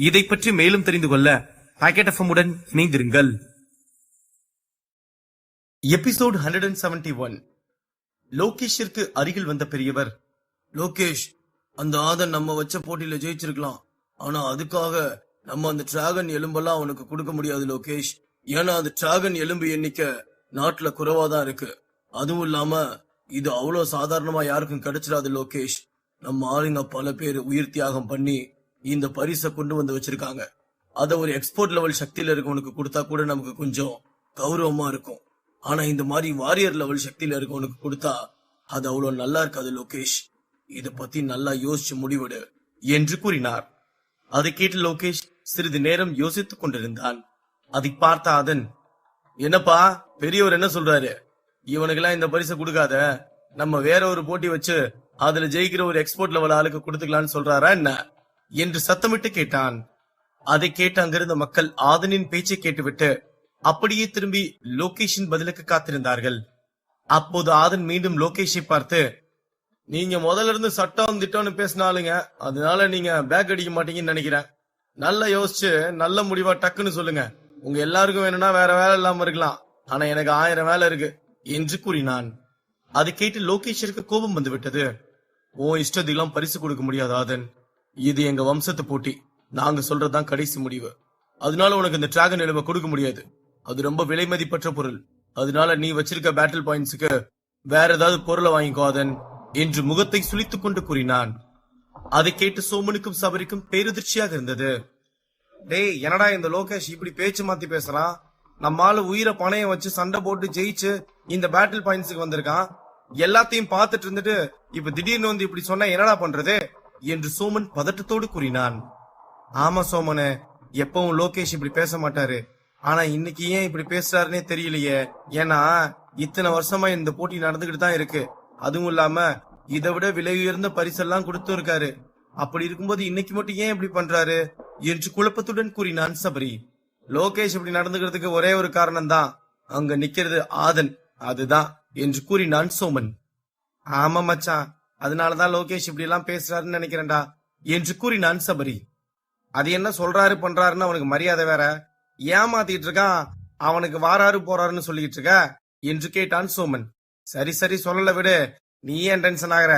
இதை பற்றி மேலும் தெரிந்து கொள்ள பாக்கெட் எஃப்எம் உடன் இணைந்திருங்கள். எபிசோட் 171. லோகேஷிற்கு அருகில் வந்த பெரியவர், லோகேஷ், அந்த ஆதன் நம்ம வச்ச போட்டியில ஜெயிச்சிருக்கலாம். ஆனா அதுக்காக நம்ம அந்த டிராகன் எலும்பெல்லாம் அவனுக்கு கொடுக்க முடியாது லோகேஷ். ஏன்னா அந்த டிராகன் எலும்பு எண்ணிக்கை நாட்டுல குறைவாதான் இருக்கு. அதுவும் இல்லாம இது அவ்வளவு சாதாரணமா யாருக்கும் கிடைச்சிடாது லோகேஷ். நம்ம ஆளுங்க பல பேர் உயிர் தியாகம் பண்ணி இந்த பரிசை கொண்டு வந்து வச்சிருக்காங்க. அத ஒரு எக்ஸ்போர்ட் லெவல் சக்தியில இருக்கவனுக்கு கொடுத்தா கூட நமக்கு கொஞ்சம் கௌரவமா இருக்கும். ஆனா இந்த மாதிரி வாரியர் லெவல் சக்தியில இருக்கவனுக்கு கொடுத்தா அது அவ்வளவு நல்லா இருக்காது லோகேஷ். இத பத்தி நல்லா யோசிச்சு முடிவிடு என்று கூறினார். அதை கேட்டு லோகேஷ் சிறிது நேரம் யோசித்துக் கொண்டிருந்தான். அதை பார்த்த ஆதன், என்னப்பா பெரியவர் என்ன சொல்றாரு? இவனுக்கெல்லாம் இந்த பரிசை கொடுக்காத, நம்ம வேற ஒரு போட்டி வச்சு அதுல ஜெயிக்கிற ஒரு எக்ஸ்போர்ட் லெவல் ஆளுக்கு கொடுத்துக்கலான்னு சொல்றாரா என்ன என்று சத்தமிட்டு கேட்டான். அதை கேட்டு அங்கிருந்த மக்கள் ஆதனின் பேச்சை கேட்டுவிட்டு அப்படியே திரும்பி லோகேஷின் பதிலுக்கு காத்திருந்தார்கள். அப்போது ஆதன் மீண்டும் லோகேஷை பார்த்து, நீங்க முதல்ல இருந்து சட்டம் திட்டம்னு பேசினாலுங்க, அதனால நீங்க பேக் அடிக்க மாட்டீங்கன்னு நினைக்கிறேன். நல்லா யோசிச்சு நல்ல முடிவா டக்குன்னு சொல்லுங்க. உங்க எல்லாருக்கும் வேணும்னா வேற வேலை இல்லாம இருக்கலாம், ஆனா எனக்கு 1000 வேலை இருக்கு என்று கூறினான். அதை கேட்டு லோகேஷிற்கு கோபம் வந்து விட்டது. உன் இஷ்டத்துக்கெல்லாம் பரிசு கொடுக்க முடியாது ஆதன். இது எங்க வம்சத்து போட்டி, நாங்க சொல்றதுதான் கடைசி முடிவு. அதனால உனக்கு இந்த டிராகன் எலும்பை கொடுக்க முடியாது. அது ரொம்ப விலை மதிப்பற்ற பொருள். அதனால நீ வச்சிருக்க பேட்டில் பாயிண்ட்ஸுக்கு வேற ஏதாவது பொருளை வாங்கிக்கோ ஆதன் என்று முகத்தை சுளித்துக் கொண்டு கூறினான். அதை கேட்டு சோமனுக்கும் சபரிக்கும் பேருதிர்ச்சியாக இருந்தது. டேய், என்னடா இந்த லோகேஷ் இப்படி பேச்சு மாத்தி பேசுறான்? நம்மால உயிரை பணையம் வச்சு சண்டை போட்டு ஜெயிச்சு இந்த பேட்டில் பாயிண்ட்ஸுக்கு வந்திருக்கான். எல்லாத்தையும் பார்த்துட்டு இருந்துட்டு இப்ப திடீர்னு வந்து இப்படி சொன்னா என்னடா பண்றது என்று சோமன் பதட்டத்தோடு கூறினான். ஆமா சோமனு, எப்பவும் லோகேஷ் இப்படி பேச மாட்டாரு. ஆனா இன்னைக்கு ஏன் இப்படி பேசுறாருன்னே தெரியலையே. ஏன்னா இத்தனை வருஷமா இந்த போட்டி நடந்துகிட்டு தான் இருக்கு. அதுவும் இல்லாம இதை விட விலை உயர்ந்த பரிசெல்லாம் கொடுத்து இருக்காரு. அப்படி இருக்கும்போது இன்னைக்கு மட்டும் ஏன் இப்படி பண்றாரு என்று குழப்பத்துடன் கூறினான் சபரி. லோகேஷ் இப்படி நடந்துக்கிறதுக்கு ஒரே ஒரு காரணம் தான், அங்க நிக்கிறது ஆதன், அதுதான் என்று கூறினான் சோமன். ஆமா மச்சான், அதனாலதான் லோகேஷ் இப்படி எல்லாம் பேசுறாருன்னு நினைக்கிறேன்டா என்று கூறினான் சபரி. அது என்ன சொல்றாரு பண்றாருன்னு அவனுக்கு மரியாதை வேற, ஏமாத்திட்டு இருக்கான். அவனுக்கு வாராரு போறாருன்னு சொல்லிட்டு இருக்க என்று கேட்டான் சோமன். சரி சரி சொல்லல விடு, நீ ஏன் டென்ஷன் ஆகிற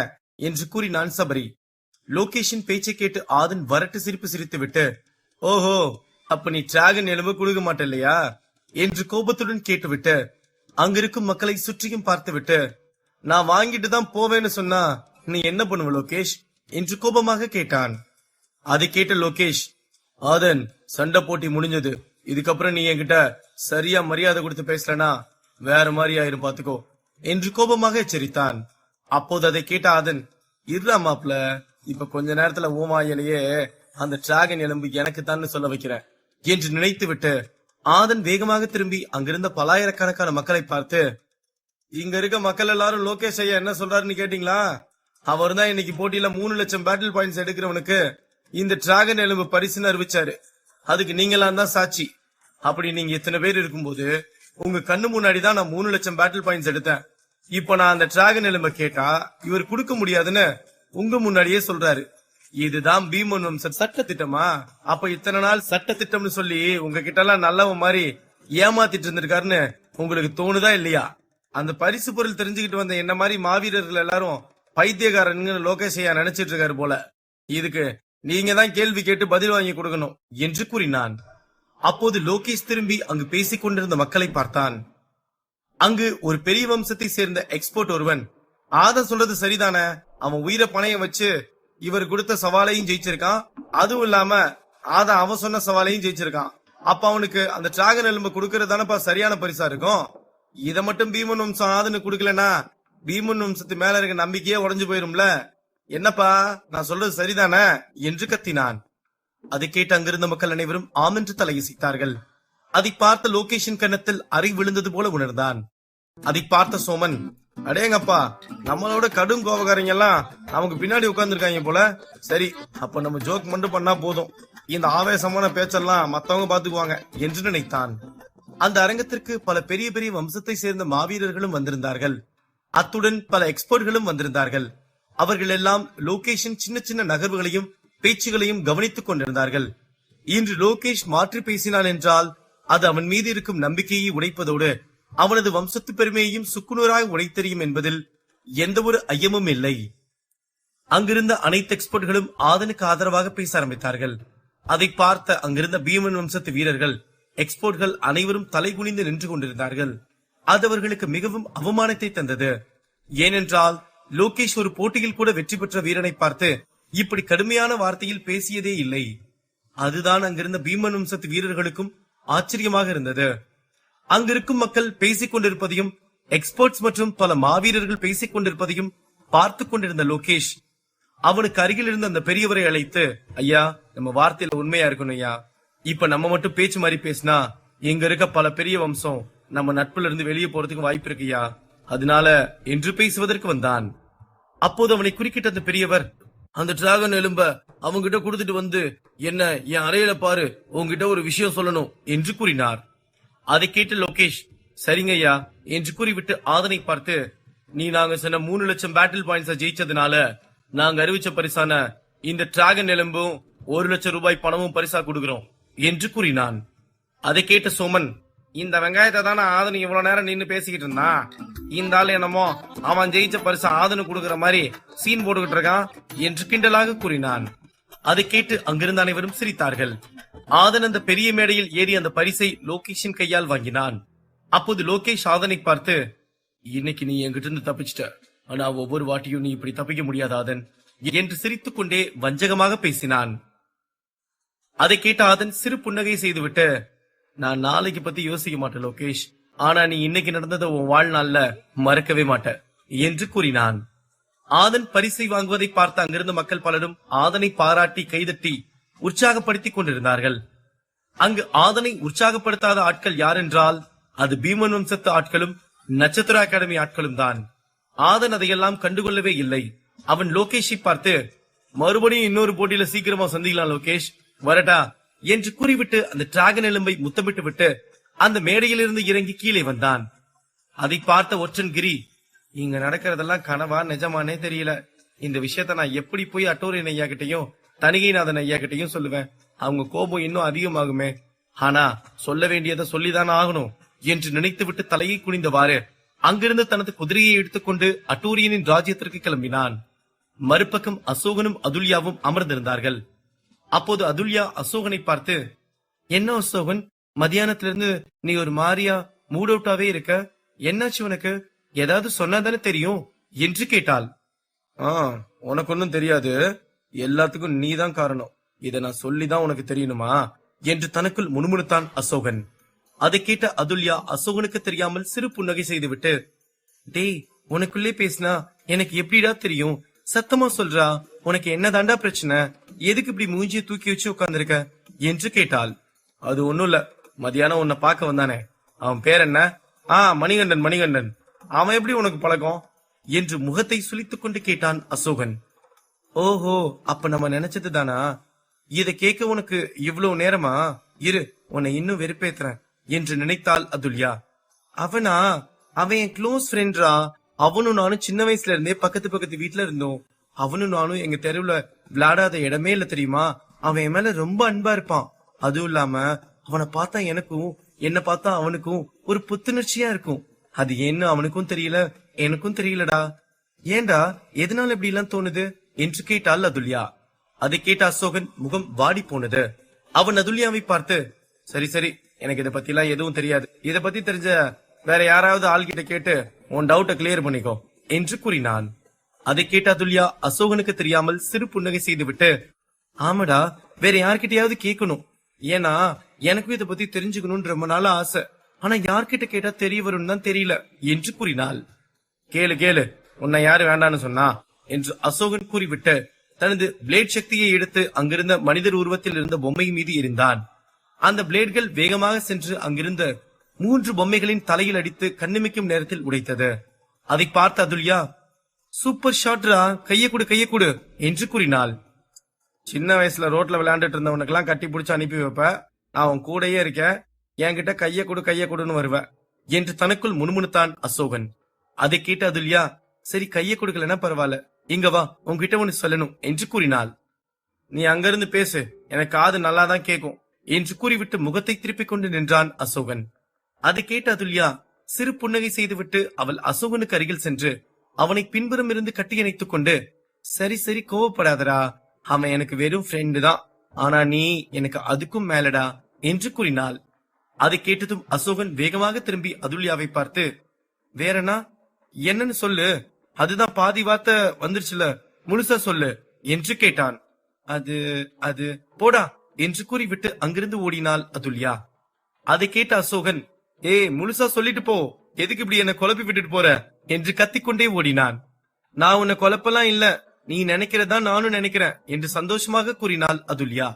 என்று கூறினான் சபரி. லோகேஷின் பேச்சை கேட்டு ஆதன் வரட்டு சிரிப்பு சிரித்து விட்டு, ஓஹோ, அப்ப நீ டிராகன் எலும்பு கொடுக்க மாட்ட இல்லையா என்று கோபத்துடன் கேட்டுவிட்டு அங்கிருக்கும் மக்களை சுற்றியும் பார்த்துவிட்டு, நான் வாங்கிட்டு தான் போவேன்னு சொன்னா நீ என்ன பண்ணுவ லோகேஷ் என்று கோபமாக கேட்டான். அதை கேட்ட லோகேஷ், ஆதன், சண்டை போட்டி முடிஞ்சது. இதுக்கப்புறம் நீ என்கிட்ட சரியா மரியாதை கொடுத்து பேசலனா வேற மாதிரி ஆயிரும் பாத்துக்கோ என்று கோபமாக எச்சரித்தான். அப்போது அதை கேட்ட ஆதன், இருடா மாப்ள, இப்ப கொஞ்ச நேரத்துல ஓமாயிலேயே அந்த டிராகன் எலும்பு எனக்கு தான் சொல்ல வைக்கிறேன் என்று நினைத்து விட்டு ஆதன் வேகமாக திரும்பி அங்கிருந்த பலாயிரக்கணக்கான மக்களை பார்த்து, இங்க இருக்க மக்கள் எல்லாரும் லோகேஷ் ஐயா என்ன சொல்றாருன்னு கேட்டீங்களா? அவர் தான் இன்னைக்கு போட்டியில 3 லட்சம் பேட்டில் பாயிண்ட்ஸ் எடுக்கிறவனுக்கு இந்த டிராகன் எலும்பு பரிசுன்னு அறிவிச்சாரு. அதுக்கு நீங்களாம் தான் சாட்சி. அப்படி நீங்க இத்தனை பேர் இருக்கும்போது உங்க கண்ணு முன்னாடிதான் நான் 3 லட்சம் பேட்டில் பாயிண்ட்ஸ் எடுத்தேன். இப்ப நான் அந்த டிராகன் எலும்பை கேட்டா இவர் கொடுக்க முடியாதுன்னு உங்க முன்னாடியே சொல்றாரு. இதுதான் பீமன் வம்ச சட்ட திட்டமா? அப்ப இத்தனை நாள் சட்ட திட்டம்னு சொல்லி உங்ககிட்ட எல்லாம் நல்லவன் மாதிரி ஏமாத்திட்டு இருந்திருக்காருன்னு உங்களுக்கு தோணுதா இல்லையா? அந்த பரிசு பொருள் தெரிஞ்சுக்கிட்டு வந்த என்ன மாதிரி மாவீரர்கள் எல்லாரும் பைத்தியக்காரன்னு லோகேஷ் ஐயா நினைச்சிட்டு இருக்காரு போல. இதுக்கு நீங்க தான் கேள்வி கேட்டு பதில் வாங்கி கொடுக்கணும் என்று கூறினான். அப்போது லோகேஷ் திரும்பி அங்கு பேசிக் கொண்டிருந்த மக்களை பார்த்தான். அங்கு ஒரு பெரிய வம்சத்தை சேர்ந்த எக்ஸ்போர்ட் ஒருவன், ஆதன் சொல்றது சரிதானே, அவன் உயிரை பணையம் வச்சு இவர் கொடுத்த சவாலையும் ஜெயிச்சிருக்கான். அதுவும் இல்லாம ஆதன் அவன் சொன்ன சவாலையும் ஜெயிச்சிருக்கான். அப்ப அவனுக்கு அந்த டிராகன் எலும்பு கொடுக்கறது தானப்பா சரியான பரிசா இருக்கும். இதை மட்டும் பீமன் வம்சம் ஆதனுக்கு கொடுக்கலனா பீமன் வம்சத்து மேல இருக்க நம்பிக்கையே உடைஞ்சு போயிரும்ல. என்னப்பா, நான் சொல்றது சரிதானே என்று கத்தினான். அதை கேட்டு அங்கிருந்த மக்கள் அனைவரும் ஆமென்று தலையசைத்தார்கள். அதை பார்த்த லோகேஷின் கன்னத்தில் அறை விழுந்தது போல உணர்ந்தான். அதை பார்த்த சோமன், அடேங்கப்பா, நம்மளோட கடும் கோபக்காரங்க எல்லாம் நமக்கு பின்னாடி உட்கார்ந்து இருக்காங்க போல. சரி, அப்ப நம்ம ஜோக் மட்டும் பண்ணா போதும், இந்த ஆவேசமான பேச்செல்லாம் மத்தவங்க பாத்துக்குவாங்க என்று நினைத்தான். அந்த அரங்கத்திற்கு பல பெரிய பெரிய வம்சத்தை சேர்ந்த மாவீரர்களும் வந்திருந்தார்கள். அத்துடன் பல எக்ஸ்பர்ட்களும் வந்திருந்தார்கள். அவர்கள் எல்லாம் லோகேஷின் சின்ன சின்ன நகர்வுகளையும் பேச்சுகளையும் கவனித்துக் கொண்டிருந்தார்கள். இன்று லோகேஷ் மாற்றி பேசினான் என்றால் அது அவன் மீது இருக்கும் நம்பிக்கையை உடைப்பதோடு அவனது வம்சத்து பெருமையையும் சுக்குநூறாய் உடைத்தெறியும் என்பதில் எந்த ஒரு ஐயமும் இல்லை. அங்கிருந்த அனைத்து எக்ஸ்பர்ட்களும் ஆதனுக்கு ஆதரவாக பேச ஆரம்பித்தார்கள். அதை பார்த்த அங்கிருந்த பீமன் வம்சத்து வீரர்கள் எக்ஸ்பர்ட்கள் அனைவரும் தலைகுனிந்து நின்று கொண்டிருந்தார்கள். அது அவர்களுக்கு மிகவும் அவமானத்தை தந்தது. ஏனென்றால் லோகேஷ் ஒரு போட்டியில் கூட வெற்றி பெற்ற வீரனை பார்த்து இப்படி கடுமையான வார்த்தையில் பேசியதே இல்லை. அதுதான் அங்கிருந்த பீமன் வம்சத்து வீரர்களுக்கும் ஆச்சரியமாக இருந்தது. அங்கிருக்கும் மக்கள் பேசிக் கொண்டிருப்பதையும் எக்ஸ்பர்ட்ஸ் மற்றும் பல மாவீரர்கள் பேசிக் கொண்டிருப்பதையும் பார்த்து கொண்டிருந்த லோகேஷ் அவனுக்கு அருகில் இருந்த அந்த பெரியவரை அழைத்து, ஐயா, நம்ம வார்த்தையில உண்மையா இருக்கணும் ஐயா. இப்ப நம்ம மட்டும் பேச்சு மாதிரி பேசினா இங்க இருக்க பல பெரிய வம்சம் நம்ம நட்புல இருந்து வெளியே போறதுக்கு வாய்ப்பு இருக்குயா. அதனால என்று பேசுவதற்கு வந்தான். அப்போது அவனை குறுக்கிட்ட அந்த பெரியவர், அந்த டிராகன் எலும்ப அவங்கிட்ட கொடுத்துட்டு வந்து என்ன என் அறையில பாரு, உங்ககிட்ட ஒரு விஷயம் சொல்லணும் என்று கூறினார். அதை கேட்டு லோகேஷ், சரிங்க ஐயா என்று கூறிவிட்டு ஆதனை பார்த்து, நீ நாங்க சொன்ன 3 லட்சம் பேட்டில் பாயிண்ட்ஸ் ஜெயிச்சதுனால நாங்க அறிவிச்ச பரிசான இந்த டிராகன் எலும்பும் 1 லட்சம் ரூபாய் பணமும் பரிசா கொடுக்கிறோம் என்று கூறினான். அதை கேட்ட சோமன், இந்த வெங்காயத்தை தானே ஆதனு இவ்வளவு நேரம் நின்னு பேசிக்கிட்டு இருந்தான். இந்த ஆள் என்னமோ அவன் ஜெயிச்ச பரிசு ஆதனு கொடுக்கிற மாதிரி சீன் போட்டுக்கிட்டு இருக்கான் என்று கிண்டலாக கூறினான். அதை கேட்டு அங்கிருந்த அனைவரும் சிரித்தார்கள். ஆதன் அந்த பெரிய மேடையில் ஏறி அந்த பரிசை லோகேஷின் கையால் வாங்கினான். அப்போது லோகேஷ் ஆதனை பார்த்து, இன்னைக்கு நீ என்கிட்ட இருந்து தப்பிச்சிட்ட, ஆனா ஒவ்வொரு வாட்டியும் நீ இப்படி தப்பிக்க முடியாது ஆதன் என்று சிரித்துக் கொண்டே வஞ்சகமாக பேசினான். அதை கேட்ட ஆதன் சிறு புன்னகை செய்துவிட்டு, நான் நாளைக்கு பத்தி யோசிக்க மாட்டேன் லோகேஷ், ஆனா நீ இன்னைக்கு நடந்ததை உன் வாழ்நாள்ல மறக்கவே மாட்ட என்று கூறினான். ஆதன் பரிசை வாங்குவதை பார்த்த அங்கிருந்த மக்கள் பலரும் ஆதனை பாராட்டி கைதட்டி உற்சாகப்படுத்திக் கொண்டிருந்தார்கள். அங்கு ஆதனை உற்சாகப்படுத்தாத ஆட்கள் யார் என்றால் அது பீமன் வம்சத்து ஆட்களும் நட்சத்திர அகாடமி ஆட்களும் தான். ஆதன் அதையெல்லாம் கண்டுகொள்ளவே இல்லை. அவன் லோகேஷை பார்த்து, மறுபடியும் இன்னொரு போட்டியில சீக்கிரமா சந்திக்கலாம் லோகேஷ், வரட்டா என்று கூறிவிட்டு அந்த டிராகன் எலும்பை முத்தமிட்டு விட்டு அந்த மேடையிலிருந்து இறங்கி கீழே வந்தான். அதை பார்த்த ஒற்றன் கிரி, இங்க நடக்கிறதெல்லாம் கனவா நிஜமானே தெரியல. இந்த விஷயத்த நான் எப்படி போய் அட்டோரியன் ஐயா கிட்டையும் தணிகைநாதன் ஐயா கிட்டையும் சொல்லுவேன்? அவங்க கோபம் இன்னும் அதிகமாகுமே. ஆனா சொல்ல வேண்டியதை சொல்லிதான் ஆகணும் என்று நினைத்துவிட்டு தலையை குனிந்தவாறு அங்கிருந்து தனது குதிரையை எடுத்துக்கொண்டு அட்டோரியனின் ராஜ்யத்திற்கு கிளம்பினான். மறுபக்கம் அசோகனும் அதுல்யாவும் அமர்ந்திருந்தார்கள். அப்போது அதுல்யா அசோகனை பார்த்து, என்ன அசோகன், மத்தியானத்திலிருந்து நீ ஒரு மாரியா மூட் அவுட்டாவே இருக்க, என்னாச்சு உனக்கு? ஏதாவது சொன்னாதானே தெரியும் என்று கேட்டாள். உனக்கு ஒன்னும் தெரியாது, எல்லாத்துக்கும் நீதான் காரணம், இதை நான் சொல்லிதான் உனக்கு தெரியணுமா என்று தனக்குள் முணுமுணுத்தான் அசோகன். அதை கேட்ட அதுல்யா அசோகனுக்கு தெரியாமல் சிறு புன்னகை செய்துவிட்டு, டேய், உனக்குள்ளே பேசினா எனக்கு எப்படிடா தெரியும், சத்தமா சொல்றா, உனக்கு என்னதாண்டா பிரச்சனை, எதுக்கு இப்படி மூஞ்சியை தூக்கி வச்சு உட்கார்ந்திருக்க என்று கேட்டாள். அது ஒண்ணும் இல்ல, மதியானம் உன்னை பார்க்க வந்தானே, அவன் பேர் என்ன? மணிகண்டன். மணிகண்டன் அவன் எப்படி உனக்கு பழக்கம் என்று முகத்தை சுளித்துக் கொண்டு கேட்டான் அசோகன். ஓஹோ, அப்ப நம்ம நினைச்சது தானா? இதை கேட்க உனக்கு இவ்வளவு நேரமா? இரு, உன்னை இன்னும் வெறுப்பேத்துறேன் என்று நினைத்தாள் அதுல்யா. அவனா? அவன் என் க்ளோஸ் ஃப்ரெண்ட்ரா. அவனும் நானும் சின்ன வயசுல இருந்தே பக்கத்து வீட்டுல இருந்தோம். அவனும் நானும் எங்க தெருவுல விளையாடாத இடமே இல்ல தெரியுமா. அவன் என் மேல ரொம்ப அன்பா இருப்பான். அதுவும் இல்லாம அவனை பார்த்தா எனக்கும், என்ன பார்த்தா அவனுக்கும் ஒரு புத்துணர்ச்சியா இருக்கும். அது என்ன அவனுக்கும் தெரியல, எனக்கும் தெரியலடா. ஏண்டா, எதனால இப்படி எல்லாம் தோணுது என்று கேட்டாள் அதுல்யா. அதை கேட்ட அசோகன் முகம் வாடி போனது. அவன் அதுல்யாவை பார்த்து, சரி சரி, எனக்கு இதை பத்தி எல்லாம் எதுவும் தெரியாது, இதை பத்தி தெரிஞ்ச வேற யாராவது ஆள்கிட்ட கேட்டு உன் டவுட்டை கிளியர் பண்ணிக்கோ என்று கூறினான். அதை கேட்ட அதுல்யா அசோகனுக்கு தெரியாமல் சிறு புன்னகை செய்துவிட்டு, ஆமாடா, வேற யார்கிட்டயாவது கேட்கணும், ஏன்னா எனக்கும் இதை பத்தி தெரிஞ்சுக்கணும்னு ரொம்ப நாள ஆசை, ஆனா யார்கிட்ட கேட்டா தெரிய வரும்னு தான் தெரியல என்று கூறினாள். கேளு கேளு, உன்னை யாரு வேண்டான்னு சொன்னா என்று அசோகன் கூறிவிட்டு தனது பிளேட் சக்தியை எடுத்து அங்கிருந்த மனிதர் உருவத்தில் இருந்த பொம்மை மீது எறிந்தான். அந்த பிளேட்கள் வேகமாக சென்று அங்கிருந்த 3 பொம்மைகளின் தலையில் அடித்து கண்ணிமைக்கும் நேரத்தில் உடைத்தது. அதை பார்த்த அதுல்யா, சூப்பர் ஷாட்ரா, கைய கொடு என்று கூறினாள். சின்ன வயசுல ரோட்ல விளையாண்டுட்டு இருந்தவனுக்கு எல்லாம் கட்டி பிடிச்சு அனுப்பி வைப்ப, நான் அவன் கூடயே இருக்கேன், என்கிட்ட கைய கொடுன்னு வருவ என்று தனக்குள் முணுமுணுத்தான் அசோகன். அதை கேட்ட அதுல்யா, சரி கைய கொடுக்கலன்னா பரவாயில்ல, இங்க வா, உன்கிட்ட ஒன்னு சொல்லணும் என்று கூறினாள். நீ அங்கிருந்து பேசு, எனக்கு காது நல்லா தான் கேக்கும் என்று கூறிவிட்டு முகத்தை திருப்பிக் கொண்டு நின்றான் அசோகன். அதை கேட்ட அதுல்யா சிறு புன்னகை செய்துவிட்டு அவள் அசோகனுக்கு அருகில் சென்று அவனை பின்புறம் இருந்து கட்டியணைத்துக் கொண்டு, சரி சரி கோவப்படாதடா, அவன் எனக்கு வெறும் ஃப்ரெண்டு தான், ஆனா நீ எனக்கு அதுக்கும் மேலடா என்று கூறினாள். அதை கேட்டதும் அசோகன் வேகமாக திரும்பி அதுல்யாவை பார்த்து, வேறனா என்னன்னு சொல்லு, அதுதான் பாதி வார்த்தை வந்துருச்சுல, முழுசா சொல்லு என்று கேட்டான். அது அது போடா என்று கூறிவிட்டு அங்கிருந்து ஓடினாள் அதுல்யா. அதை கேட்ட அசோகன், முழுசா சொல்லிட்டு போ, எதுக்கு இப்படி என்ன குழப்பி விட்டுட்டு போற என்று கத்திக்கொண்டே ஓடினான். நான் உன்னை குழப்பெல்லாம் இல்ல, நீ நினைக்கிறதா நானும் நினைக்கிறேன் என்று சந்தோஷமாக கூறினாள் அதுல்யா.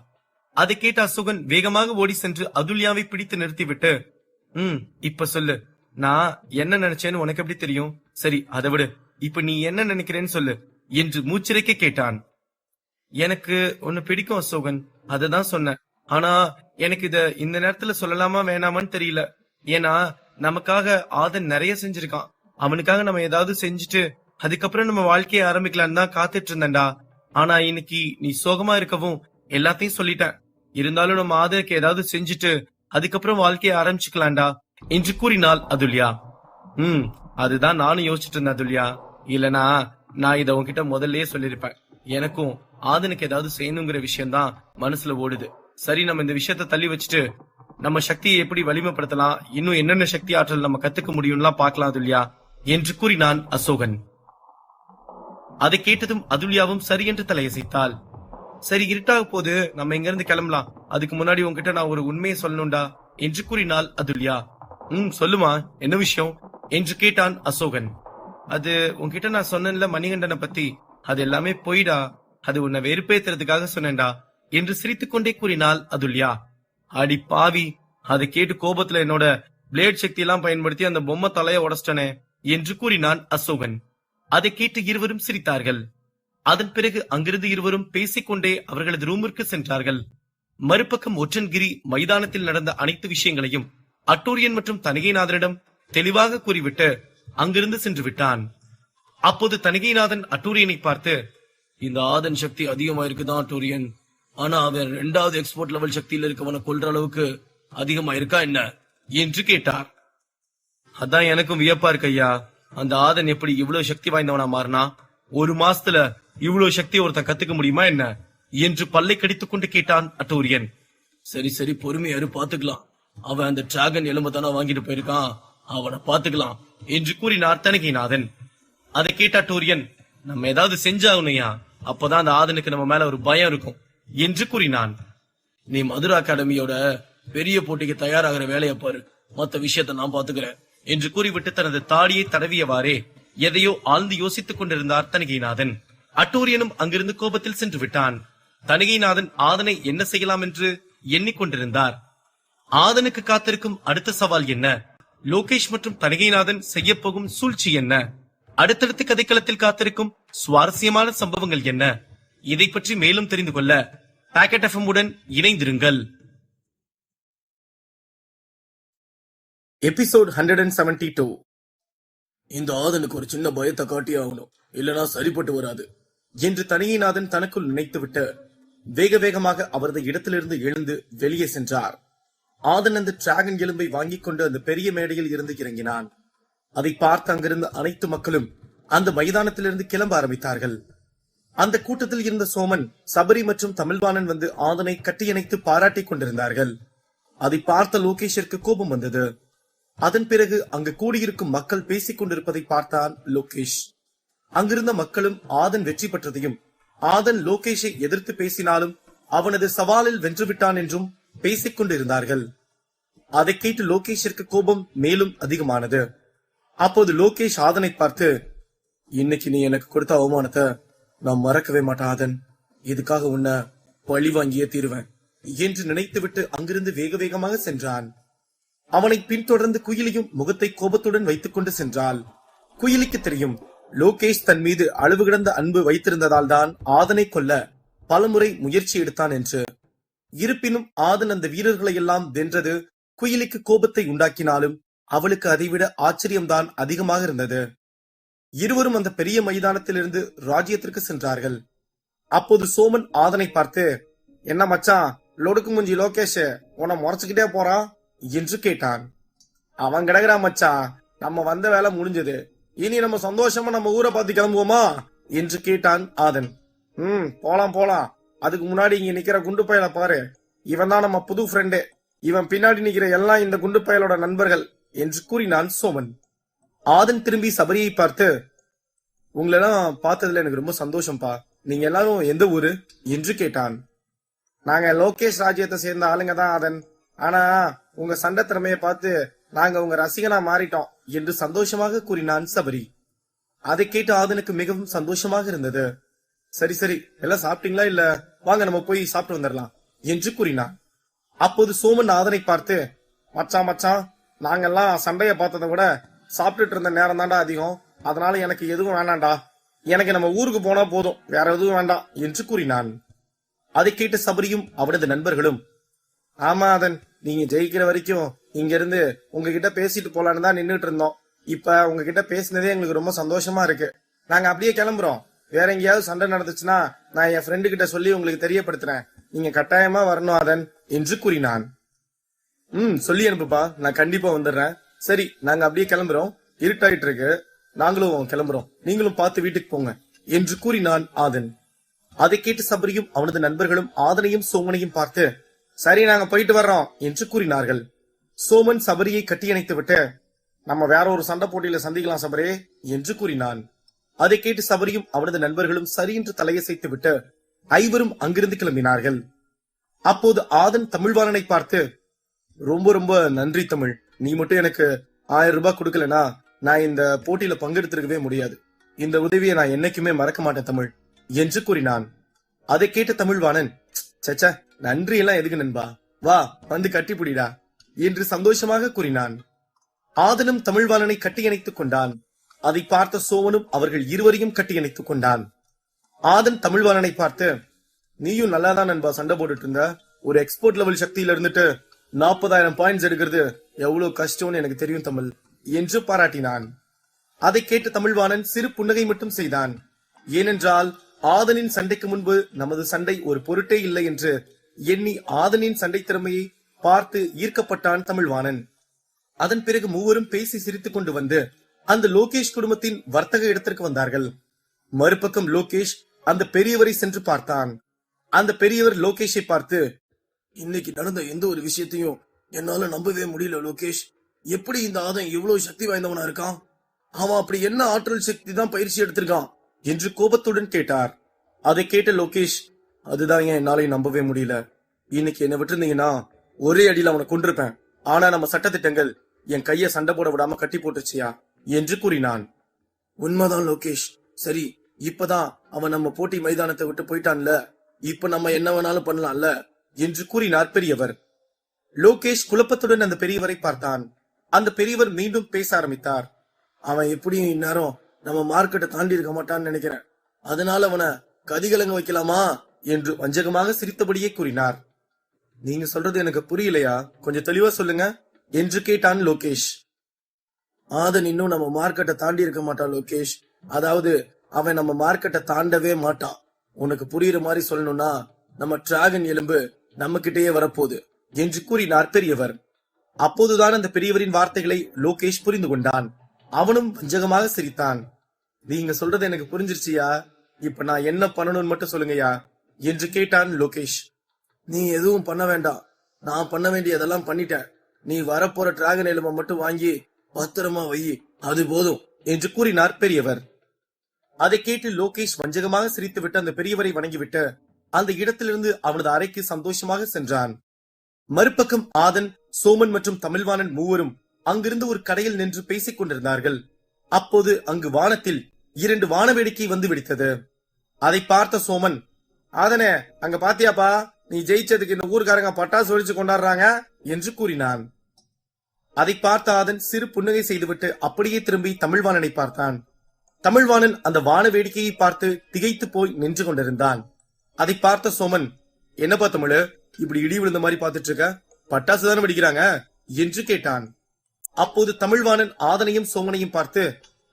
அதை கேட்ட அசோகன் வேகமாக ஓடி சென்று அதுல்யாவை பிடித்து நிறுத்திவிட்டு, இப்ப சொல்லு, நான் என்ன நினைச்சேன்னு உனக்கு எப்படி தெரியும்? சரி அதை விடு, இப்ப நீ என்ன நினைக்கிறேன்னு சொல்லு என்று மூச்சிறைக்க கேட்டான். எனக்கு உன்னை பிடிக்கும் அசோகன், அததான் சொன்னேன். ஆனா எனக்கு இந்த நேரத்துல சொல்லலாமா வேணாமான்னு தெரியல. ஏன்னா நமக்காக ஆதன் நிறைய செஞ்சிருக்கான். அவனுக்காக நம்ம ஏதாவது செஞ்சுட்டு அதுக்கப்புறம் நம்ம வாழ்க்கையை ஆரம்பிக்கலான்னு தான் காத்துட்டு இருந்தேன்டா. ஆனா இன்னைக்கு நீ சோகமா இருக்கவும் எல்லாத்தையும் சொல்லிட்டேன். இருந்தாலும் நம்ம ஆதனுக்கு ஏதாவது செஞ்சுட்டு அதுக்கப்புறம் வாழ்க்கையை ஆரம்பிச்சுக்கலாம்டா என்று கூறினாள் அதுல்யா. அதுதான் நானும் யோசிச்சுட்டு இருந்தேன் அதுல்யா. இல்லனா நான் இத உன்கிட்ட முதல்லயே சொல்லிருப்பேன். எனக்கும் ஆதனுக்கு ஏதாவது செய்யணுங்கிற விஷயம்தான் மனசுல ஓடுது. சரி, நம்ம இந்த விஷயத்த தள்ளி வச்சுட்டு நம்ம சக்தியை எப்படி வலிமைப்படுத்தலாம், இன்னும் என்னென்ன சக்தி ஆற்றல் நம்ம கத்துக்க முடியும்லாம் பாக்கலாம் அதுல்யா என்று கூறினான் அசோகன். அதை கேட்டதும் அதுல்யாவும் சரி என்று தலையசைத்தாள். சரி, இருட்டாக போது, நம்ம இங்க இருந்து கிளம்பலாம். அதுக்கு முன்னாடி உன்கிட்ட நான் ஒரு உண்மையை சொல்லணும்டா என்று கூறினாள் அதுல்யா. சொல்லுமா, என்ன விஷயம் என்று கேட்டான் அசோகன். அது உன்கிட்ட நான் சொன்னேன்ல மணிகண்டனை பத்தி, அது எல்லாமே போயிடா. அது உன்னை வெறுப்பேத்துறதுக்காக சொன்னேன்டா என்று சிரித்துக்கொண்டே கூறினாள் அதுல்யா. அடி பாவி, அதை கேட்டு கோபத்துல என்னோட பிளேட் சக்தி எல்லாம் பயன்படுத்தி அந்த பொம்மை தலைய உடைச்சிட்டனே என்று கூறினான் அசோகன். அதை கேட்டு இருவரும் சிரித்தார்கள். அதன் பிறகு அங்கிருந்து இருவரும் பேசிக்கொண்டே அவர்களது ரூமிற்கு சென்றார்கள். மறுபக்கம் ஒற்றன்கிரி மைதானத்தில் நடந்த அனைத்து விஷயங்களையும் அட்டூரியன் மற்றும் தணிகைநாதனிடம் தெளிவாக கூறிவிட்டு அங்கிருந்து சென்று விட்டான். அப்போது தணிகைநாதன் அட்டூரியனை பார்த்து, இந்த ஆதன் சக்தி அதிகமா இருக்குதான் அட்டூரியன், ஆனா அவன் 2வது எக்ஸ்போர்ட் லெவல் சக்தியில இருக்கவனை கொல்ற அளவுக்கு அதிகமா இருக்கா என்ன என்று கேட்டார். அதான் எனக்கும் வியப்பா இருக்கு ஐயா. அந்த ஆதன் எப்படி இவ்வளவு சக்தி வாய்ந்தவனா மாறினா? ஒரு மாசத்துல இவ்வளவு சக்தி ஒருத்தன் கத்துக்க முடியுமா என்ன என்று பல்லை கடித்துக் கொண்டு கேட்டான் அட்டூரியன். சரி சரி, பொறுமையாரு, பாத்துக்கலாம். அவன் அந்த டிராகன் எலும்பை தானே வாங்கிட்டு போயிருக்கான், அவனை பாத்துக்கலாம் என்று கூறினார் தணிகைநாதன். அதை கேட்ட அட்டூரியன், நம்ம ஏதாவது செஞ்சாகணும்யா, அப்பதான் அந்த ஆதனுக்கு நம்ம மேல ஒரு பயம் இருக்கும் என்று கூறினான். நீ மதுரா அகாடமியோட பெரிய போட்டிக்கு தயாராகிற வேலையை பாரு, மத்த விஷயத்த நான் பாத்துக்கிறேன் என்று கூறிவிட்டு தனது தாடியை தடவியவாறே எதையோ ஆழ்ந்து யோசித்துக் கொண்டிருந்தார் தணிகைநாதன். அட்டூரியனும் அங்கிருந்து கோபத்தில் சென்று விட்டான். தணிகைநாதன் ஆதனை என்ன செய்யலாம் என்று எண்ணிக்கொண்டிருந்தார். ஆதனுக்கு காத்திருக்கும் அடுத்த சவால் என்ன? லோகேஷ் மற்றும் தணிகைநாதன் செய்ய போகும் சூழ்ச்சி என்ன? அடுத்தடுத்து கதைக்களத்தில் காத்திருக்கும் சுவாரஸ்யமான சம்பவங்கள் என்ன? இதை பற்றி மேலும் தெரிந்து கொள்ள பாக்கெட் எஃப்எம் உடன் இணைந்திருங்கள். எபிசோட் 172. இந்த ஆதனுக்கு ஒரு சின்ன பயத்தை காட்டியே ஆகணும், இல்லனா சரிப்பட்டு வராது என்று தணிகைநாதன் தனக்குள் நினைத்துவிட்டு வேக வேகமாக அவரது இடத்திலிருந்து எழுந்து வெளியே சென்றார். ஆதன் அந்த டிராகன் எலும்பை வாங்கிக் கொண்டு அந்த பெரிய மேடையில் இருந்து இறங்கினான். அதை பார்த்து அங்கிருந்த அனைத்து மக்களும் அந்த மைதானத்திலிருந்து கிளம்ப ஆரம்பித்தார்கள். அந்த கூட்டத்தில் இருந்த சோமன், சபரி மற்றும் தமிழ்வாணன் வந்து ஆதனை கட்டியணைத்து பாராட்டிக் கொண்டிருந்தார்கள். அதை பார்த்த லோகேஷிற்கு கோபம் வந்தது. அதன் பிறகு அங்கு கூடியிருக்கும் மக்கள் பேசிக் கொண்டிருப்பதை பார்த்தான் லோகேஷ். அங்கிருந்த மக்களும் ஆதன் வெற்றி பெற்றதையும், ஆதன் லோகேஷை எதிர்த்து பேசினாலும் அவனது சவாலில் வென்றுவிட்டான் என்றும் பேசிக் கொண்டிருந்தார்கள். அதை கேட்டு லோகேஷிற்கு கோபம் மேலும் அதிகமானது. அப்போது லோகேஷ் ஆதனை பார்த்து, இன்னைக்கு நீ எனக்கு கொடுத்த அவமானத்தை நான் மறக்கவே மாட்டேன் ஆதன், இதுக்காக உன்னை பழி வாங்கியே தீருவேன் என்று நினைத்துவிட்டு அங்கிருந்து வேக வேகமாக சென்றான். அவனை பின்தொடர்ந்து குயிலியும் முகத்தை கோபத்துடன் வைத்துக் கொண்டு சென்றாள். குயிலிக்கு தெரியும் லோகேஷ் தன் மீது அளவு கிடந்த அன்பு வைத்திருந்ததால் தான் ஆதனை கொல்ல பலமுறை முயற்சி எடுத்தான் என்று. இருப்பினும் ஆதன் அந்த வீரர்களை எல்லாம் வென்றது குயிலிக்கு கோபத்தை உண்டாக்கினாலும் அவளுக்கு அதைவிட ஆச்சரியம்தான் அதிகமாக இருந்தது. இருவரும் அந்த பெரிய மைதானத்திலிருந்து ராஜ்யத்திற்கு சென்றார்கள். அப்போது சோமன் ஆதனை பார்த்து, என்ன மச்சான், லொடுக்கு முஞ்சி லோகேஷ் உன்னை முறைச்சுக்கிட்டே போறான் என்று கேட்டான். அவன் கிடக்குறான் மச்சான், நம்ம வந்த வேலை முடிஞ்சது, இனி நம்ம சந்தோஷமா நம்ம ஊரை பார்த்து கிளம்புவோமா என்று கேட்டான் ஆதன். போலாம் போலாம். அதுக்கு முன்னாடி இங்க நிக்கிற குண்டு பயல பாரு, இவன் தான் நம்ம புது ஃப்ரெண்டு. இவன் பின்னாடி நிக்கிற எல்லாம் இந்த குண்டு பயலோட நண்பர்கள் என்று கூறினான் சோமன். ஆதன் திரும்பி சபரியை பார்த்து, உங்களெல்லாம் பார்த்ததுல எனக்கு ரொம்ப சந்தோஷம்பா. நீங்க எல்லாரும் எந்த ஊரு என்று கேட்டான். நாங்க லோகேஷ் ராஜ்யத்தை சேர்ந்த ஆளுங்க தான் ஆதன். ஆனா உங்க சண்டை திறமையை பார்த்து நாங்க உங்க ரசிகனா மாறிட்டோம் என்று சந்தோஷமாக கூறினான் சபரி. அதை கேட்டு ஆதனுக்கு மிகவும் சந்தோஷமாக இருந்தது. சரி சரி, எல்லாம் சாப்பிட்டீங்களா? இல்ல வாங்க நம்ம போய் சாப்பிட்டு வந்துடலாம் என்று கூறினான். அப்போது சோமன் ஆதனை பார்த்து, மச்சான் மச்சான், நாங்கெல்லாம் சண்டைய பார்த்ததை விட சாப்பிட்டுட்டு இருந்த நேரம் தாண்டா அதிகம். அதனால எனக்கு எதுவும் வேண்டாம்டா. எனக்கு நம்ம ஊருக்கு போனா போதும், வேற எதுவும் வேண்டாம் என்று கூறினான். அதை கேட்ட சபரியும் அவனது நண்பர்களும், ஆமா ஆதன், நீங்க ஜெயிக்கிற வரைக்கும் இங்க இருந்து உங்ககிட்ட பேசிட்டு போலான்னு தான் நின்னுட்டு இருந்தோம். இப்ப உங்ககிட்ட பேசினதே எங்களுக்கு ரொம்ப சந்தோஷமா இருக்கு. நாங்க அப்படியே கிளம்புறோம். வேற எங்கேயாவது சண்டை நடந்துச்சுன்னா நான் என் ஃப்ரெண்டு கிட்ட சொல்லி உங்களுக்கு தெரியப்படுத்துறேன். நீங்க கட்டாயமா வரணும் ஆதன் என்று கூறினான். சொல்லி அனுப்புப்பா, நான் கண்டிப்பா வந்துடுறேன். சரி, நாங்க அப்படியே கிளம்புறோம். இருட்டாயிட்டு இருக்கு, நாங்களும் கிளம்புறோம். நீங்களும் பார்த்து வீட்டுக்கு போங்க என்று கூறினான் ஆதன். அதை கேட்டு சபரியும் அவனது நண்பர்களும் ஆதனையும் சோமனையும் பார்த்து, சரி நாங்க போயிட்டு வர்றோம் என்று கூறினார்கள். சோமன் சபரியை கட்டியணைத்து விட்டு, நம்ம வேற ஒரு சண்டை போட்டியில சந்திக்கலாம் சபரே என்று கூறினான். அதை கேட்டு சபரியும் அவனது நண்பர்களும் சரி என்று தலையசைத்து விட்டு ஐவரும் அங்கிருந்து கிளம்பினார்கள். அப்போது ஆதன் தமிழ்வாணனை பார்த்து, ரொம்ப ரொம்ப நன்றி தமிழ். நீ மட்டும் எனக்கு 1000 ரூபாய் கொடுக்கலனா நான் இந்த போட்டியில பங்கெடுத்திருக்கவே முடியாது. இந்த உதவியை நான் என்னைக்குமே மறக்க மாட்டேன் தமிழ் என்று கூறினான். அதை கேட்ட தமிழ்வாணன், சச்சா, நன்றி எல்லாம் எதுக்கு நண்பா, வா வந்து கட்டிப்பிடிடா என்று சந்தோஷமாக கூறினான். ஆதனும் தமிழ்வாணனை கட்டியணைத்துக் கொண்டான். அதை பார்த்த சோமனும் அவர்கள் இருவரையும் கட்டியணைத்துக் கொண்டான். ஆதன் தமிழ்வாணனை பார்த்து, நீயும் நல்லாதான் நண்பா சண்டை போட்டுட்டு இருந்த. ஒரு எக்ஸ்போர்ட் லெவல் சக்தியில இருந்துட்டு 40,000 பாயிண்ட்ஸ் எடுக்கிறது எவ்வளவு கஷ்டம்னு எனக்கு தெரியும் தமிழ் என்று பாராட்டினான். அதை கேட்ட தமிழ்வாணன் சிறு புன்னகை மட்டும் செய்தான். ஏனென்றால் ஆதனின் சண்டைக்கு முன்பு நமது சண்டை ஒரு பொருட்டே இல்லை என்று எண்ணி ஆதனின் சண்டை திறமையை பார்த்து ஈர்க்கப்பட்டான் தமிழ்வாணன். அதன் பிறகு மூவரும் பேசி சிரித்துக் கொண்டு வந்து அந்த லோகேஷ் குடும்பத்தின் வர்த்தக இடத்திற்கு வந்தார்கள். மறுபக்கம் லோகேஷ் அந்த பெரியவரை சென்று பார்த்தான். அந்த பெரியவர் லோகேஷை பார்த்து, இன்னைக்கு நடந்த எந்த ஒரு விஷயத்தையும் என்னால நம்பவே முடியல லோகேஷ். எப்படி இந்த ஆதன் இவ்வளவு சக்தி வாய்ந்தவனா இருக்கான்? அவன் அப்படி என்ன ஆற்றல் சக்தி தான் பயிற்சி எடுத்திருக்கான் என்று கோபத்துடன் கேட்டார். அதை கேட்ட லோகேஷ், அதுதான் ஏன் என்னாலே நம்பவே முடியல. இன்னைக்கு என்ன விட்டுருந்தீங்கன்னா ஒரே அடியில் அவனை கொண்டிருப்பேன். ஆனா நம்ம சட்டத்திட்டங்கள் என் கைய சண்டை போட விடாம கட்டி போட்டுச்சியா என்று கூறினான். உண்மைதான் லோகேஷ். சரி, இப்பதான் அவன் நம்ம போட்டி மைதானத்தை விட்டு போயிட்டான்ல, இப்ப நம்ம என்ன வேணாலும் பண்ணலாம்ல என்று கூறினார் பெரியவர். லோகேஷ் குழப்பத்துடன் அந்த பெரியவரை பார்த்தான். அந்த பெரியவர் மீண்டும் பேச ஆரம்பித்தார். அவன் எப்படியும் இந்நேரம் நம்ம மார்க்கெட்டை தாண்டி இருக்க மாட்டான்னு நினைக்கிறேன். அதனால அவனை கதிகலங்க வைக்கலாமா என்று வஞ்சகமாக சிரித்தபடியே கூறினார். நீங்க சொல்றது எனக்கு புரியலையா, கொஞ்சம் தெளிவா சொல்லுங்க என்று கேட்டான் லோகேஷ். ஆதன் இன்னும் நம்ம மார்க்கெட்டை தாண்டி இருக்க மாட்டான் லோகேஷ். அதாவது அவன் நம்ம மார்க்கெட்டை தாண்டவே மாட்டான். உனக்கு புரியுற மாதிரி சொல்லணும்னா நம்ம டிராகன் எலும்பு நம்ம கிட்டேயே வரப்போகுது என்று கூறினார் பெரியவர். அப்போதுதான் அந்த பெரியவரின் வார்த்தைகளை லோகேஷ் புரிந்து கொண்டான். அவனும் வஞ்சகமாக சிரித்தான். நீங்க சொல்றது எனக்கு புரிஞ்சிருச்சியா, இப்ப நான் என்ன பண்ணணும்னு மட்டும் சொல்லுங்கயா என்று கேட்டான் லோகேஷ். நீ எதுவும் பண்ண வேண்டாம், நான் பண்ண வேண்டியதெல்லாம் பண்ணிட்டேன். நீ வரப்போற டிராகன் எலும்பை மட்டும் வாங்கி பத்திரமா வை, அது போதும் என்று கூறினார் பெரியவர். அதை கேட்டு லோகேஷ் வஞ்சகமாக சிரித்துவிட்டு அந்த பெரியவரை வணங்கிவிட்டு அந்த இடத்திலிருந்து அவனது அறைக்கு சந்தோஷமாக சென்றான். மறுபக்கம் ஆதன், சோமன் மற்றும் தமிழ்வாணன் மூவரும் அங்கிருந்து ஒரு கடையில் நின்று பேசிக் கொண்டிருந்தார்கள். அப்போது அங்கு வானத்தில் 2 வான வேடிக்கை வந்து வெடித்தது. அதை பார்த்த சோமன், ஆதனே அங்க பாத்தியாப்பா, நீ ஜெயிச்சதுக்கு இந்த ஊர்காரங்க பட்டாசு வெடிச்சு கொண்டாடுறாங்க என்று கூறினான். அதை பார்த்த ஆதன் சிறு புன்னகை செய்துவிட்டு அப்படியே திரும்பி தமிழ்வாணனை பார்த்தான். தமிழ்வாணன் அந்த வான வேடிக்கையை பார்த்து திகைத்து போய் நின்று கொண்டிருந்தான். அதை பார்த்த சோமன், என்னப்பா தமிழ், இப்படி இடி விழுந்த மாதிரி பார்த்துட்டு இருக்க, பட்டாசு தானே வெடிக்கிறாங்க என்று கேட்டான். அப்போது தமிழ்வாணன் ஆதனையும் சோமனையும் பார்த்து,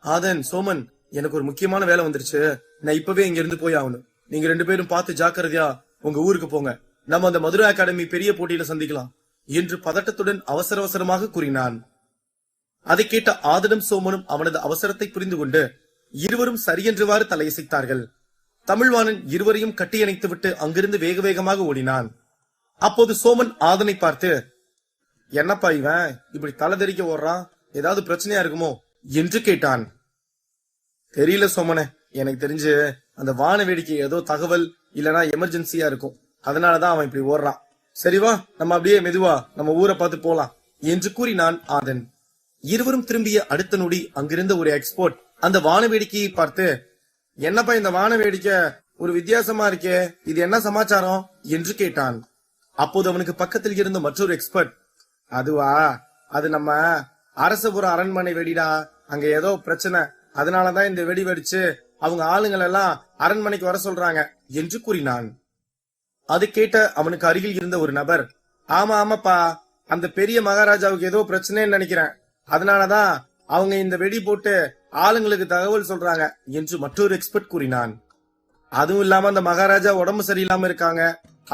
ஆதன், சோமன், எனக்கு ஒரு முக்கியமான வேலை வந்துருச்சு, நான் இப்பவே இங்க இருந்து போய் ஆகணும். நீங்க 2 பேரும் பார்த்து ஜாக்கிரதையா உங்க ஊருக்கு போங்க நம்ம அந்த மதுரை அகாடமி பெரிய போட்டியில சந்திக்கலாம் என்று பதட்டத்துடன் அவசர அவசரமாக கூறினான். அதை கேட்ட ஆதனும் சோமனும் அவனது அவசரத்தை புரிந்து கொண்டு இருவரும் சரியென்றவாறு தலையசைத்தார்கள். தமிழ்வாணன் இருவரையும் கட்டியணைத்துவிட்டு அங்கிருந்து வேக வேகமாக ஓடினான். அப்போது சோமன் ஆதனை பார்த்து, என்னப்பா இவன் இப்படி தலை தெறிக்க ஓடுறான், ஏதாவது பிரச்சனையா இருக்குமோ என்று கேட்டான். தெரியல சோமனே, எனக்கு தெரிஞ்சு அந்த வான வேடிக்கை ஏதோ தகவல் இல்லனா எமர்ஜென்சியா இருக்கும், அதனாலதான் அவன் இப்படி ஓடுறான். சரிவா, நம்ம அப்படியே மெதுவா நம்ம ஊரை பார்த்து போலாம் என்று கூறினான் ஆதன். இருவரும் திரும்பிய அடுத்த நொடி அங்கிருந்த ஒரு எக்ஸ்போர்ட் அந்த வான வேடிக்கையை பார்த்து, என்னப்பா இந்த வான வேடிக்கை ஒரு வித்தியாசமா இருக்கே, இது என்ன சமாச்சாரம் என்று கேட்டான். அப்போது அவனுக்கு பக்கத்தில் இருந்த மற்றொரு எக்ஸ்பர்ட், அதுவா, அது நம்ம அரசபுர அரண்மனை வெடிடா, அங்க ஏதோ பிரச்சனை, அதனாலதான் இந்த வெடி வெடிச்சு அவங்க ஆளுங்கள் எல்லாம் அரண்மனைக்கு வர சொல்றாங்க என்று கூறினான். அது கேட்ட அவனுக்கு அருகில் இருந்த ஒரு நபர், ஆமா ஆமாப்பா, அந்த பெரிய மகாராஜாவுக்கு ஏதோ பிரச்சனைன்னு நினைக்கிறேன், அதனாலதான் அவங்க இந்த வெடி போட்டு ஆளுங்களுக்கு தகவல் சொல்றாங்க என்று மற்றொரு எக்ஸ்பர்ட் கூறினான். அதுவும் இல்லாம அந்த மகாராஜா உடம்பு சரியில்லாம இருக்காங்க,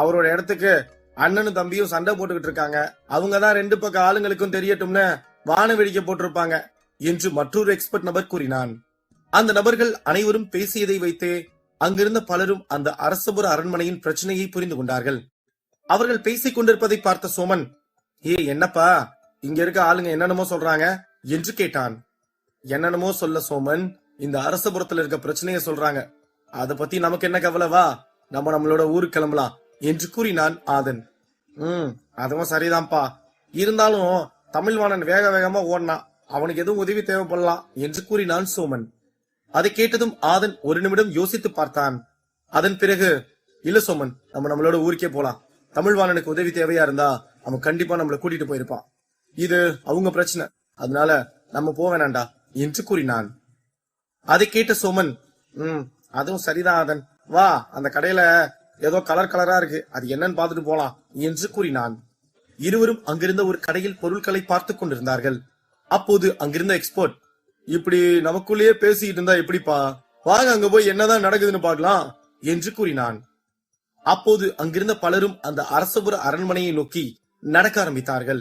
அவரோட இடத்துக்கு அண்ணனும் தம்பியும் சண்டை போட்டுக்கிட்டு இருக்காங்க, அவங்கதான் ரெண்டு பக்கம் ஆளுங்களுக்கும் தெரியட்டும்னு வான வேடிக்கை போட்டிருப்பாங்க என்று மற்றொரு எக்ஸ்பர்ட் நபர் கூறினான். அந்த நபர்கள் அனைவரும் பேசியதை வைத்தே அங்கிருந்த பலரும் அந்த அரசபுர அரண்மனையின் பிரச்சனையை புரிந்து கொண்டார்கள். அவர்கள் பேசிக் கொண்டிருப்பதை பார்த்த சோமன், என்னப்பா இங்க இருக்க ஆளுங்க என்னென்னமோ சொல்றாங்க என்று கேட்டான். என்னென்னமோ சொல்ல சோமன், இந்த அரசபுரத்துல இருக்க பிரச்சனைய சொல்றாங்க, அத பத்தி நமக்கு என்ன கவலைவா, நம்ம நம்மளோட ஊருக்கு கிளம்பலாம் என்று கூறினான் ஆதன். அதுவும் சரிதான்ப்பா, இருந்தாலும் தமிழ்வாணன் வேக வேகமா ஓடினான், அவனுக்கு எதுவும் உதவி தேவைப்படலாம் என்று கூறினான் சோமன். அதை கேட்டதும் ஆதன் ஒரு நிமிடம் யோசித்து பார்த்தான். அதன் பிறகு, இல்ல சோமன், நம்ம நம்மளோட ஊருக்கே போலாம், தமிழ்வாணனுக்கு உதவி தேவையா இருந்தா அவன் கண்டிப்பா நம்மள கூட்டிட்டு போயிருப்பான், இது அவங்க பிரச்சனை, அதனால நம்ம போவேனாண்டா என்று கூறினான். அதை கேட்ட சோமன், அதுவும் சரிதான் ஆதன், வா அந்த கடையில ஏதோ கலர் கலரா இருக்கு, அது என்னன்னு பார்த்துட்டு போலாம் என்று கூறினான். இருவரும் அங்கிருந்த ஒரு கடையில் பொருட்களை பார்த்துக் கொண்டிருந்தார்கள். அப்போது அங்கிருந்த எக்ஸ்பர்ட், இப்படி நமக்குள்ளேயே பேசிட்டு இருந்தா எப்படிப்பா, வாங்க அங்க போய் என்னதான் நடக்குதுன்னு பார்க்கலாம் என்று கூறினான். அப்போது அங்கிருந்த பலரும் அந்த அரசபுர அரண்மனையை நோக்கி நடக்க ஆரம்பித்தார்கள்.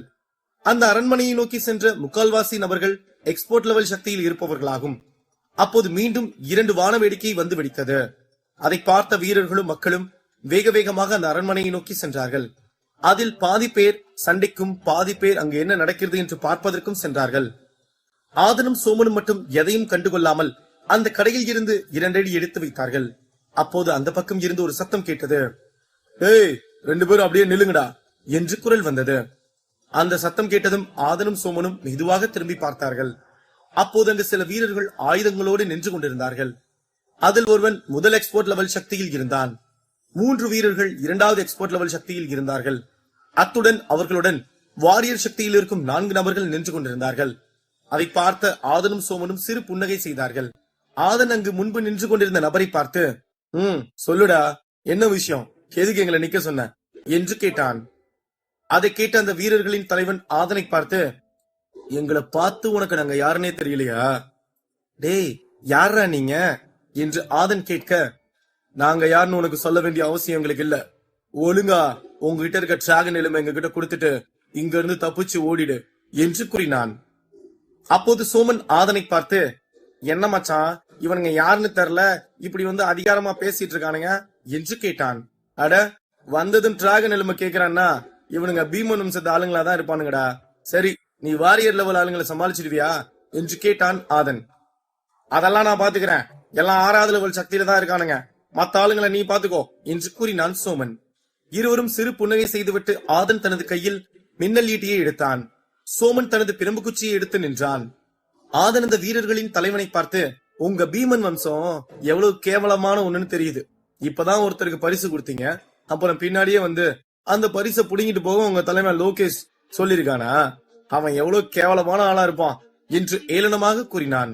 அந்த அரண்மனையை நோக்கி சென்ற முக்கால்வாசி நபர்கள் எக்ஸ்போர்ட் லெவல் சக்தியில் இருப்பவர்களாகும். அப்போது மீண்டும் 2 வான வேடிக்கை வந்து வெடித்தது. அதை பார்த்த வீரர்களும் மக்களும் வேக வேகமாக அந்த அரண்மனையை நோக்கி சென்றார்கள். அதில் பாதி பேர் சண்டைக்கும், பாதி பேர் அங்கு என்ன நடக்கிறது என்று பார்ப்பதற்கும் சென்றார்கள். ஆதனும் சோமனும் மட்டும் எதையும் கண்டுகொள்ளாமல் அந்த கடையில் இருந்து 2 அடி எடுத்து வைத்தார்கள். அப்போது அந்த பக்கம் இருந்து ஒரு சத்தம் கேட்டது. 2 பேரும் அப்படியே நில்லுங்கடா என்று குரல் வந்தது. அந்த சத்தம் கேட்டதும் ஆதனும் சோமனும் மெதுவாக திரும்பி பார்த்தார்கள். அப்போது அங்கு சில வீரர்கள் ஆயுதங்களோடு நின்று கொண்டிருந்தார்கள். அதில் ஒருவன் முதல் எக்ஸ்போர்ட் லெவல் சக்தியில் இருந்தான். 3 வீரர்கள் 2வது எக்ஸ்போர்ட் லெவல் சக்தியில் இருந்தார்கள். அத்துடன் அவர்களுடன் வாரியர் சக்தியில் இருக்கும் 4 நபர்கள் நின்று கொண்டிருந்தார்கள். அதை பார்த்த ஆதனும் சோமனும் சிறு புன்னகை செய்தார்கள். ஆதன் அங்கு முன்பு நின்று கொண்டிருந்த நபரை பார்த்து, சொல்லுடா, என்ன விஷயம், எதுக்கு எங்களை நிக்க சொன்ன என்று கேட்டான். அதை கேட்ட அந்த வீரர்களின் தலைவன் ஆதனை பார்த்து, எங்களை பார்த்து உனக்கு நாங்க யாருன்னே தெரியலையா, டேய் யாரா நீங்க என்று ஆதன் கேட்க, நாங்க யாருன்னு உனக்கு சொல்ல வேண்டிய அவசியம் எங்களுக்கு இல்ல, ஒழுங்கா உங்ககிட்ட இருக்க டிராகன் எலும்பை எங்க கிட்ட கொடுத்துட்டு இங்க இருந்து தப்பிச்சு ஓடிடு என்று கூறினான். அப்போது சோமன் ஆதனை பார்த்து, என்ன மச்சான், இவனுங்க யாருன்னு தெரியல, இப்படி வந்து அதிகாரமா பேசிட்டு இருக்கானுங்க என்று கேட்டான். அட, வந்ததும் டிராகன் எலும்பை கேக்குறான்னா இவனுங்க பீமன் வம்சத்து ஆளுங்களா தான் இருப்பானுங்கடா, சரி நீ வாரியர் லெவல் ஆளுங்களை சமாளிச்சிடுவியா என்று கேட்டான் ஆதன். அதெல்லாம் நான் பாத்துக்கிறேன், எல்லாம் 6வது லெவல் சக்தியில தான் இருக்கானுங்க, மத்த ஆளுங்களை நீ பாத்துக்கோ என்று கூறினான் சோமன். இருவரும் சிறு புன்னகை செய்துவிட்டு ஆதன் தனது கையில் மின்னல் ஈட்டியை எடுத்தான். சோமன் தனது பிரம்பு குச்சியை எடுத்து நின்றான். ஆதன் அந்த வீரர்களின் தலைவனை பார்த்து, உங்க பீமன் வம்சம் எவ்வளவு கேவலமான ஒண்ணுன்னு தெரியுது, இப்பதான் ஒருத்தருக்கு பரிசு கொடுத்தீங்க, அப்புறம் பின்னாடியே வந்து அந்த பரிசை புடுங்கிட்டு போக உங்க தலைவன் லோகேஷ் சொல்லிருக்கானா, அவன் எவ்வளவு கேவலமான ஆளா இருப்பான் என்று ஏளனமாக கூறினான்.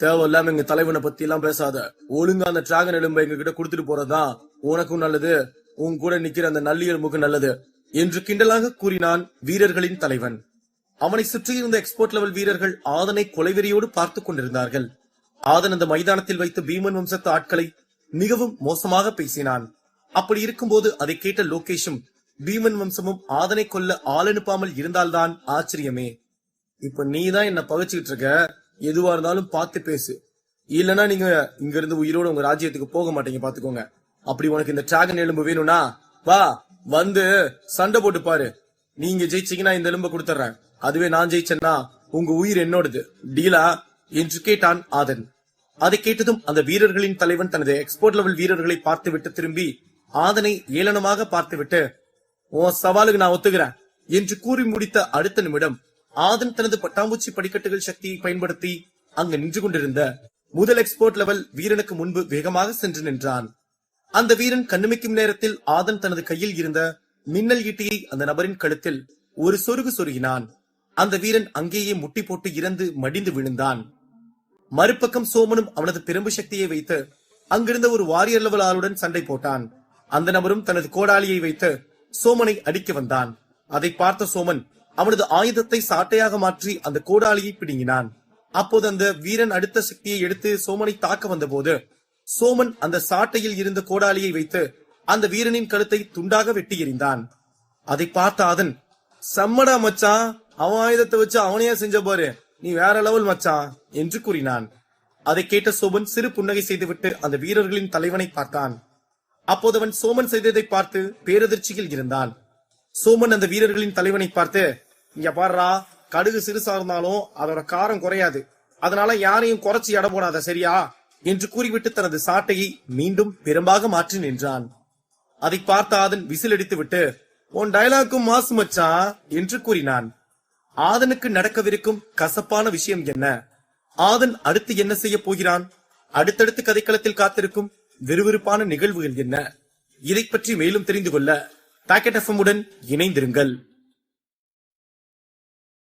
தேவையில்லாம எங்க தலைவனை பத்தி எல்லாம் பேசாத, ஒழுங்கா அந்த டிராகன் எலும்பை எங்க கிட்ட கொடுத்துட்டு போறதுதான் உனக்கும் நல்லது, உன் கூட நிக்கிற அந்த நல்லி எலும்புக்கு நல்லது என்று கிண்டலாக கூறினான் வீரர்களின் தலைவன். அவனை சுற்றியிருந்த எக்ஸ்போர்ட் லெவல் வீரர்கள் ஆதனை கொலைவெறியோடு பார்த்துக் கொண்டிருந்தார்கள். ஆதன் அந்த மைதானத்தில் வைத்து பீமன் வம்சத்து ஆட்களை மிகவும் மோசமாக பேசினான். அப்படி இருக்கும்போது அதை கேட்ட லோகேஷும் பீமன் வம்சமும் ஆதனை கொல்ல ஆள் அனுப்பாமல் இருந்தால்தான் ஆச்சரியமே. இப்ப நீதான் என்ன பகைச்சுக்கிட்டு இருக்க, எதுவா இருந்தாலும் பார்த்து பேசு, இல்லனா நீங்க இங்க இருந்து உயிரோட உங்க ராஜ்யத்துக்கு போக மாட்டீங்க பாத்துக்கோங்க. அப்படி உனக்கு இந்த டிராகன் எலும்பு வேணும்னா வா, வந்து சண்டை போட்டு பாரு. நீங்க ஜெயிச்சீங்கன்னா இந்த எலும்பை கொடுத்துறேன், அதுவே நான் ஜெயிச்சேன்னா உங்க உயிர் என்னோடது, டீலா என்று கேட்டான் ஆதன். அதை கேட்டதும் அந்த வீரர்களின் தலைவன் தனது எக்ஸ்போர்ட் லெவல் வீரர்களை பார்த்துவிட்டு திரும்பி ஆதனை ஏளனமாக பார்த்துவிட்டு, உன் சவாலுக்கு நான் ஒத்துக்கிறேன் என்று கூறி முடித்த அடுத்த நிமிடம் ஆதன் தனது பட்டாம்பூச்சி படிக்கட்டுகள் சக்தியை பயன்படுத்தி அங்கு நின்று கொண்டிருந்த முதல் எக்ஸ்போர்ட் லெவல் வீரனுக்கு முன்பு வேகமாக சென்று நின்றான். அந்த வீரன் கண்ணுமைக்கும் நேரத்தில் ஆதன் தனது கையில் இருந்த மின்னல் ஈட்டியை அந்த நபரின் கழுத்தில் ஒரு சொருகு சொருகினான். அந்த வீரன் அங்கேயே முட்டி போட்டு இறந்து மடிந்து விழுந்தான். மறுபக்கம் சோமனும் அவனது பெரும்பு சக்தியை வைத்து அங்கிருந்த ஒரு வாரியர் லெவல் ஆளுடன் சண்டை போட்டான். அந்த நபரும் தனது கோடாலியை வைத்து சோமனை அடிக்க வந்தான். அதை பார்த்த சோமன் அவனது ஆயுதத்தை சாட்டையாக மாற்றி அந்த கோடாலியை பிடுங்கினான். அப்போது அந்த வீரன் அடுத்த சக்தியை எடுத்து சோமனை தாக்க வந்த போது சோமன் அந்த சாட்டையில் இருந்த கோடாலியை வைத்து அந்த வீரனின் கழுத்தை துண்டாக வெட்டி எறிந்தான். அதை பார்த்த ஆதன், செம்மடா மச்சான், அவன் ஆயுதத்தை வச்சு அவனையே செஞ்ச பாரு, நீ வேற லெவல் மச்சான் என்று கூறினான். அதை கேட்ட சோமன் சிறு புன்னகை செய்துவிட்டு அந்த வீரர்களின் தலைவனை பார்த்தான். அப்போது அவன் சோமன் செய்ததை பார்த்து பேரதிர்ச்சியில் இருந்தான். சோமன் அந்த வீரர்களின் தலைவனை பார்த்து, இங்க பாருடா, கடுகு சிறுசா இருந்தாலும் அதோட காரம் குறையாது, அதனால யாரையும் குறைச்சி எடை போடாத, சரியா என்று கூறிவிட்டு தனது சாட்டையை மீண்டும் பெரும்பாக மாற்றி நின்றான். அதை பார்த்த ஆதன் விசில் அடித்து விட்டு, உன் டயலாக்கும் மாசு மச்சான் என்று கூறினான். ஆதனுக்கு நடக்கவிருக்கும் கசப்பான விஷயம் என்ன, ஆதன் அடுத்து என்ன செய்ய போகிறான், அடுத்தடுத்து கதைக்களத்தில் காத்திருக்கும் விறுவிறுப்பான நிகழ்வுகள் என்ன, இதை பற்றி மேலும் தெரிந்து கொள்ள பாக்கெட் எஃப்எம் உடன் இணைந்திருங்கள்.